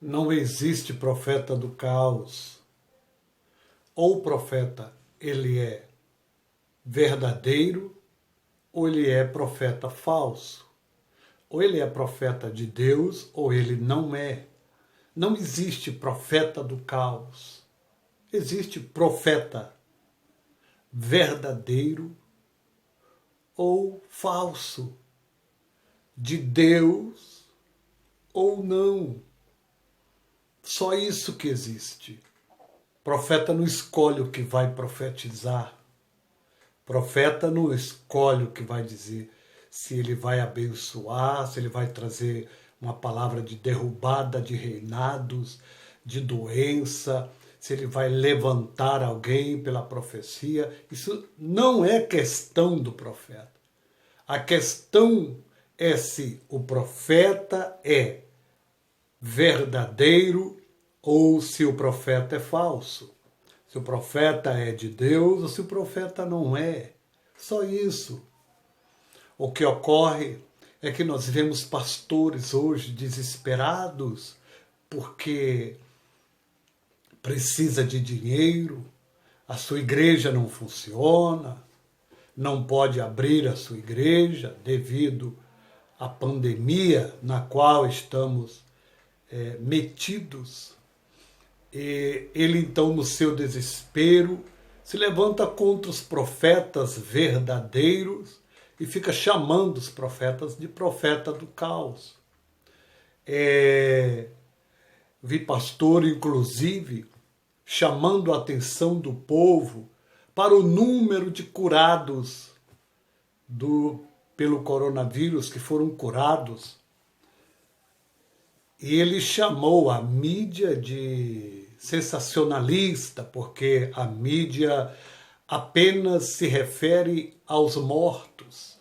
Não existe profeta do caos. Ou o profeta, ele é verdadeiro, ou ele é profeta falso. Ou ele é profeta de Deus, ou ele não é. Não existe profeta do caos. Existe profeta verdadeiro ou falso, de Deus ou não. Só isso que existe. Profeta não escolhe o que vai profetizar. Profeta não escolhe o que vai dizer, se ele vai abençoar, se ele vai trazer uma palavra de derrubada de reinados, de doença, se ele vai levantar alguém pela profecia. Isso não é questão do profeta. A questão é se o profeta é verdadeiro ou se o profeta é falso. Se o profeta é de Deus ou se o profeta não é. Só isso. O que ocorre é que nós vemos pastores hoje desesperados porque precisa de dinheiro, a sua igreja não funciona, não pode abrir a sua igreja devido à pandemia na qual estamos metidos. E ele então, no seu desespero, se levanta contra os profetas verdadeiros e fica chamando os profetas de profeta do caos. Vi pastor, inclusive, chamando a atenção do povo para o número de curados pelo coronavírus, que foram curados. E ele chamou a mídia de sensacionalista, porque a mídia apenas se refere aos mortos.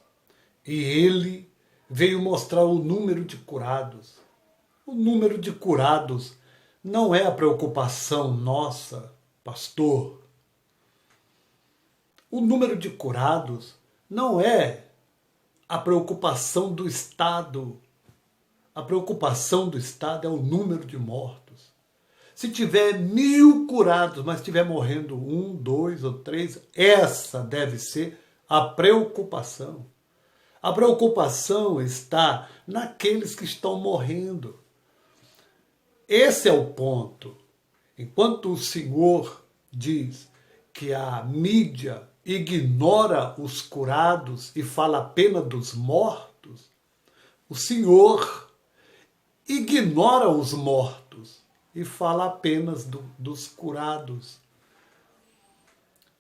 E ele veio mostrar o número de curados. O número de curados não é a preocupação nossa, pastor. O número de curados não é a preocupação do Estado. A preocupação do Estado é o número de mortos. Se tiver 1000 curados, mas estiver morrendo 1, 2 ou 3, essa deve ser a preocupação. A preocupação está naqueles que estão morrendo. Esse é o ponto. Enquanto o Senhor diz que a mídia ignora os curados e fala apenas dos mortos, o Senhor ignora os mortos e fala apenas dos curados.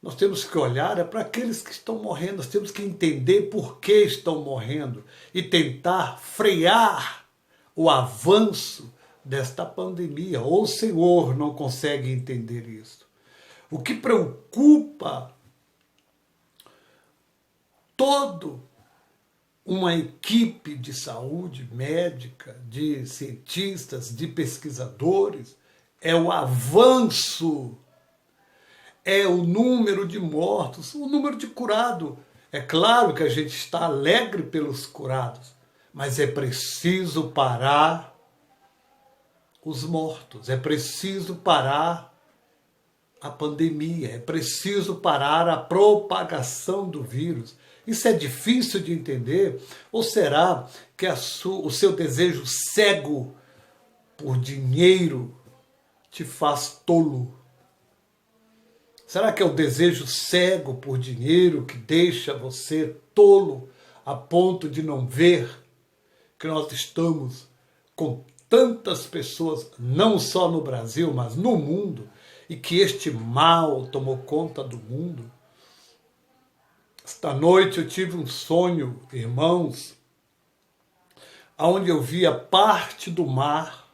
Nós temos que olhar para aqueles que estão morrendo, nós temos que entender por que estão morrendo e tentar frear o avanço desta pandemia. Ou o Senhor não consegue entender isso. O que preocupa toda uma equipe de saúde médica, de cientistas, de pesquisadores, é o avanço, é o número de mortos, o número de curados. É claro que a gente está alegre pelos curados, mas é preciso parar os mortos, é preciso parar a pandemia, é preciso parar a propagação do vírus. Isso é difícil de entender? Ou será que o seu desejo cego por dinheiro te faz tolo? Será que é o desejo cego por dinheiro que deixa você tolo a ponto de não ver que nós estamos com tantas pessoas, não só no Brasil, mas no mundo, e que este mal tomou conta do mundo? Esta noite eu tive um sonho, irmãos, onde eu via parte do mar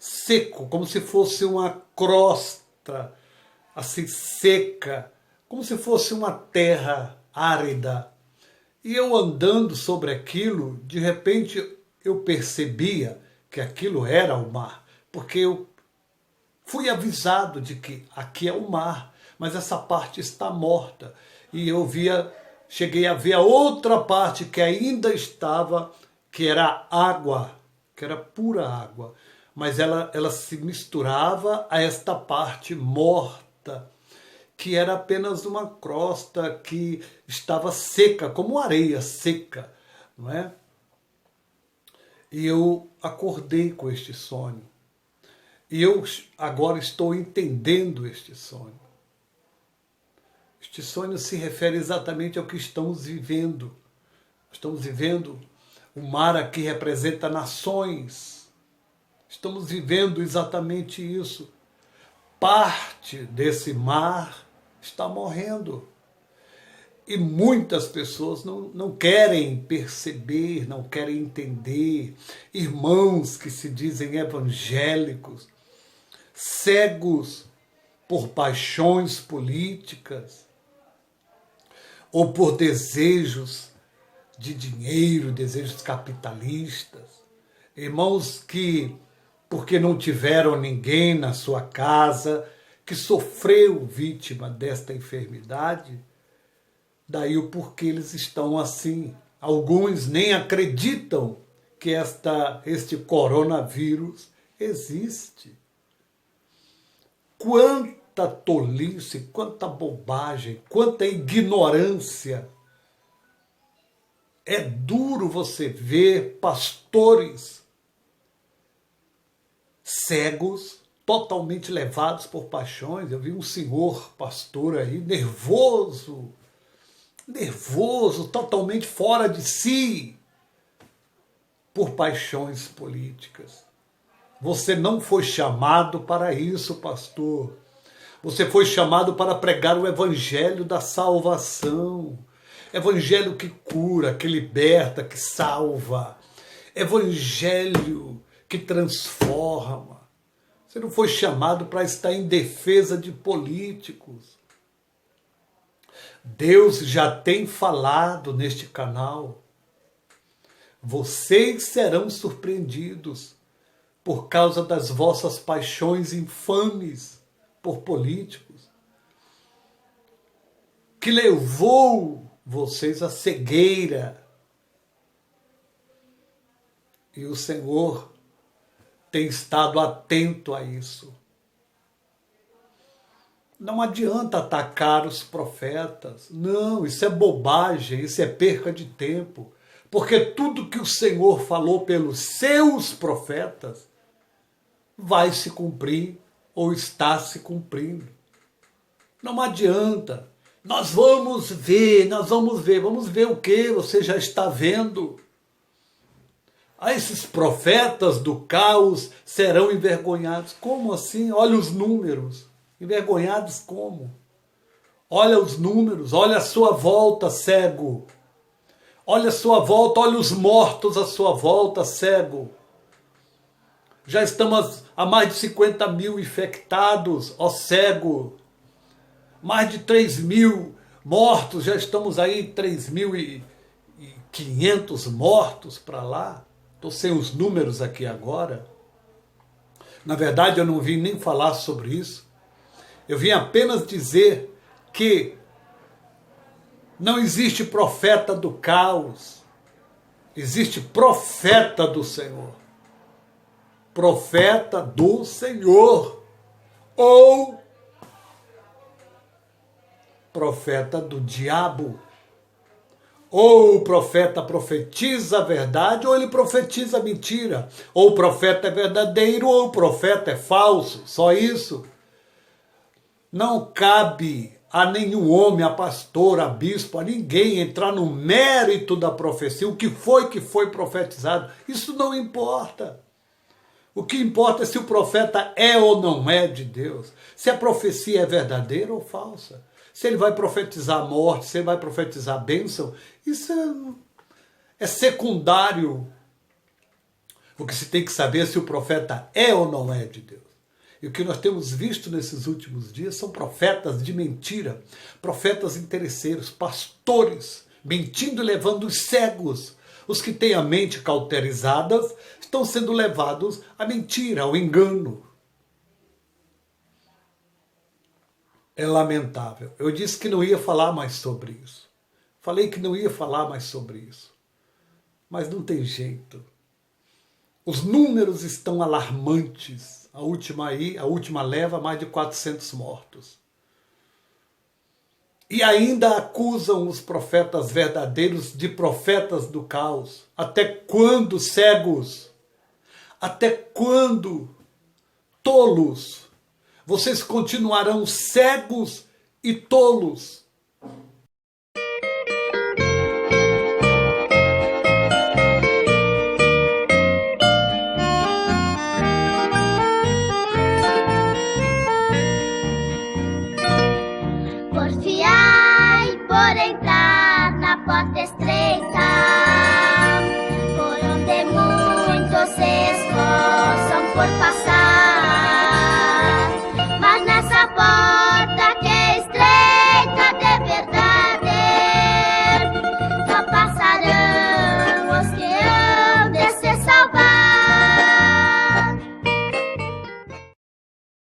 seco, como se fosse uma crosta, assim seca, como se fosse uma terra árida. E eu andando sobre aquilo, de repente eu percebia que aquilo era o mar, porque eu fui avisado de que aqui é o mar, mas essa parte está morta. E eu cheguei a ver a outra parte que ainda estava, que era água, que era pura água. mas ela se misturava a esta parte morta, que era apenas uma crosta que estava seca, como areia seca, não é? E eu acordei com este sonho. E eu agora estou entendendo este sonho. Este sonho se refere exatamente ao que estamos vivendo. Estamos vivendo, o mar aqui representa nações. Estamos vivendo exatamente isso. Parte desse mar está morrendo. E muitas pessoas não querem perceber, não querem entender. Irmãos que se dizem evangélicos, cegos por paixões políticas ou por desejos de dinheiro, desejos capitalistas. Irmãos que, porque não tiveram ninguém na sua casa que sofreu vítima desta enfermidade, daí o porquê eles estão assim. Alguns nem acreditam que este coronavírus existe. Quanta tolice, quanta bobagem, quanta ignorância. É duro você ver pastores cegos, totalmente levados por paixões. Eu vi um senhor pastor aí, nervoso, totalmente fora de si, por paixões políticas. Você não foi chamado para isso, pastor. Você foi chamado para pregar o evangelho da salvação. Evangelho que cura, que liberta, que salva. Evangelho que transforma. Você não foi chamado para estar em defesa de políticos. Deus já tem falado neste canal. Vocês serão surpreendidos por causa das vossas paixões infames por políticos, que levou vocês à cegueira. E o Senhor tem estado atento a isso. Não adianta atacar os profetas. Não, isso é bobagem, isso é perca de tempo. Porque tudo que o Senhor falou pelos seus profetas vai se cumprir ou está se cumprindo. Não adianta. Nós vamos ver. Vamos ver o que você já está vendo. Esses profetas do caos serão envergonhados. Como assim? Olha os números. Envergonhados como? Olha os números, olha a sua volta, cego. Olha a sua volta, olha os mortos à sua volta, cego. Já estamos a mais de 50 mil infectados, ó cego. Mais de 3 mil mortos, já estamos aí 3.500 mortos para lá. Estou sem os números aqui agora. Na verdade, eu não vim nem falar sobre isso. Eu vim apenas dizer que não existe profeta do caos. Existe profeta do Senhor. Profeta do Senhor. Ou profeta do diabo. Ou o profeta profetiza a verdade, ou ele profetiza a mentira. Ou o profeta é verdadeiro, ou o profeta é falso. Só isso. Não cabe a nenhum homem, a pastor, a bispo, a ninguém entrar no mérito da profecia, o que foi profetizado. Isso não importa. O que importa é se o profeta é ou não é de Deus. Se a profecia é verdadeira ou falsa. Se ele vai profetizar a morte, se ele vai profetizar a bênção, isso é secundário. O que se tem que saber é se o profeta é ou não é de Deus. E o que nós temos visto nesses últimos dias são profetas de mentira, profetas interesseiros, pastores, mentindo e levando os cegos. Os que têm a mente cauterizada estão sendo levados à mentira, ao engano. É lamentável. Eu disse que não ia falar mais sobre isso. Falei que não ia falar mais sobre isso. Mas não tem jeito. Os números estão alarmantes. A última leva, mais de 400 mortos. E ainda acusam os profetas verdadeiros de profetas do caos. Até quando, cegos? Até quando, tolos? Vocês continuarão cegos e tolos. Porfiai por entrar na porta estreita, por onde muitos se esforçam por passar.